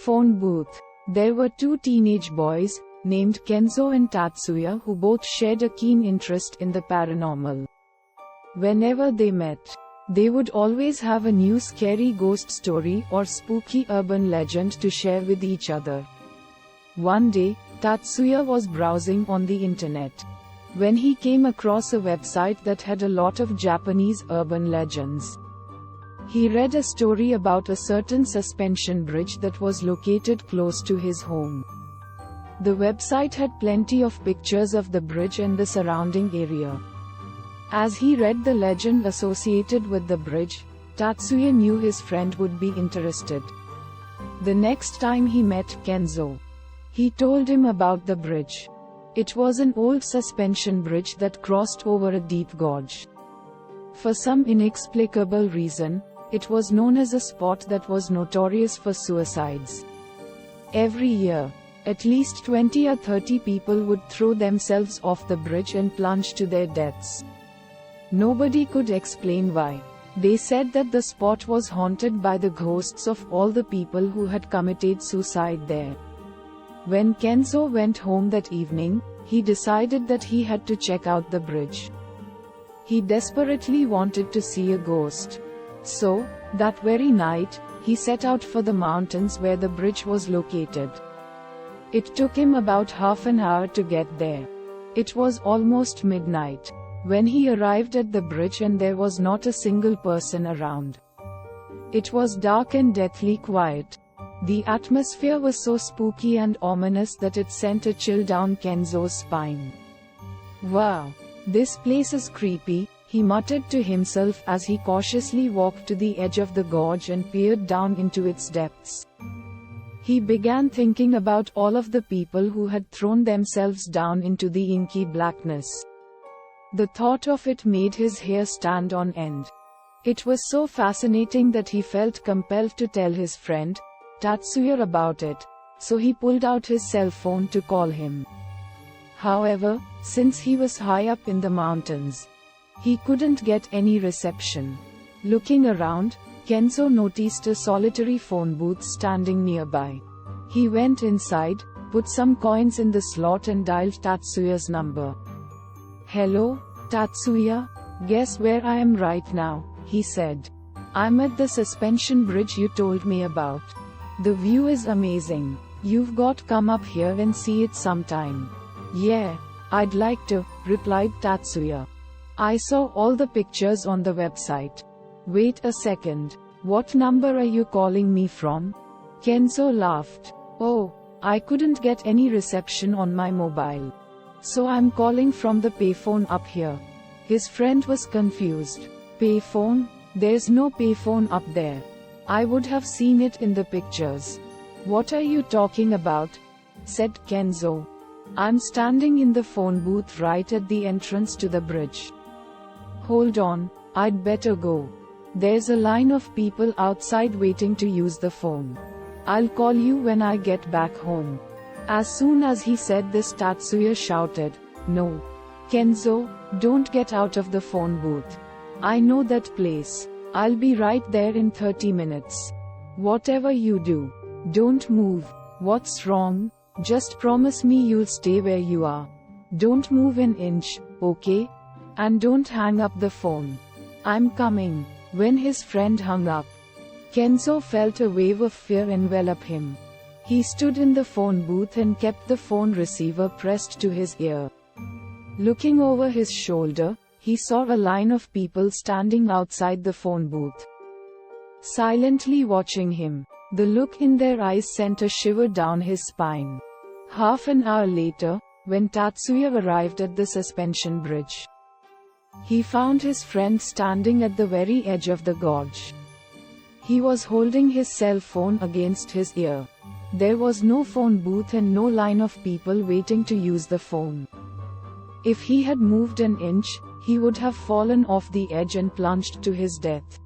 Phone booth. There were two teenage boys, named Kenzo and Tatsuya, who both shared a keen interest in the paranormal. Whenever they met, they would always have a new scary ghost story or spooky urban legend to share with each other. One day, Tatsuya was browsing on the internet when he came across a website that had a lot of Japanese urban legends. He read a story about a certain suspension bridge that was located close to his home. The website had plenty of pictures of the bridge and the surrounding area. As he read the legend associated with the bridge, Tatsuya knew his friend would be interested. The next time he met Kenzo, he told him about the bridge. It was an old suspension bridge that crossed over a deep gorge. For some inexplicable reason, it was known as a spot that was notorious for suicides. Every year, at least 20 or 30 people would throw themselves off the bridge and plunge to their deaths. Nobody could explain why. They said that the spot was haunted by the ghosts of all the people who had committed suicide there. When Kenzo went home that evening, he decided that he had to check out the bridge. He desperately wanted to see a ghost. So, that very night, he set out for the mountains where the bridge was located. It took him about half an hour to get there. It was almost midnight when he arrived at the bridge, and there was not a single person around. It was dark and deathly quiet. The atmosphere was so spooky and ominous that it sent a chill down Kenzo's spine. "Wow, this place is creepy," he muttered to himself as he cautiously walked to the edge of the gorge and peered down into its depths. He began thinking about all of the people who had thrown themselves down into the inky blackness. The thought of it made his hair stand on end. It was so fascinating that he felt compelled to tell his friend, Tatsuya, about it, so he pulled out his cell phone to call him. However, since he was high up in the mountains, he couldn't get any reception. Looking around, Kenzo noticed a solitary phone booth standing nearby. He went inside, put some coins in the slot and dialed Tatsuya's number. "Hello, Tatsuya, guess where I am right now," he said. "I'm at the suspension bridge you told me about. The view is amazing. You've got to come up here and see it sometime." "Yeah, I'd like to," replied Tatsuya. "I saw all the pictures on the website." "Wait a second. What number are you calling me from?" Kenzo laughed. "Oh, I couldn't get any reception on my mobile, so I'm calling from the payphone up here." His friend was confused. "Payphone? There's no payphone up there. I would have seen it in the pictures." "What are you talking about?" said Kenzo. "I'm standing in the phone booth right at the entrance to the bridge." "Hold on, I'd better go. There's a line of people outside waiting to use the phone. I'll call you when I get back home." As soon as he said this, Tatsuya shouted, "No, Kenzo, don't get out of the phone booth. I know that place. I'll be right there in 30 minutes. Whatever you do, don't move." "What's wrong? Just promise me you'll stay where you are. Don't move an inch, okay? And don't hang up the phone." "I'm coming." When his friend hung up, Kenzo felt a wave of fear envelop him. He stood in the phone booth and kept the phone receiver pressed to his ear. Looking over his shoulder, he saw a line of people standing outside the phone booth, silently watching him. The look in their eyes sent a shiver down his spine. Half an hour later, when Tatsuya arrived at the suspension bridge, he found his friend standing at the very edge of the gorge. He was holding his cell phone against his ear. There was no phone booth and no line of people waiting to use the phone. If he had moved an inch, he would have fallen off the edge and plunged to his death.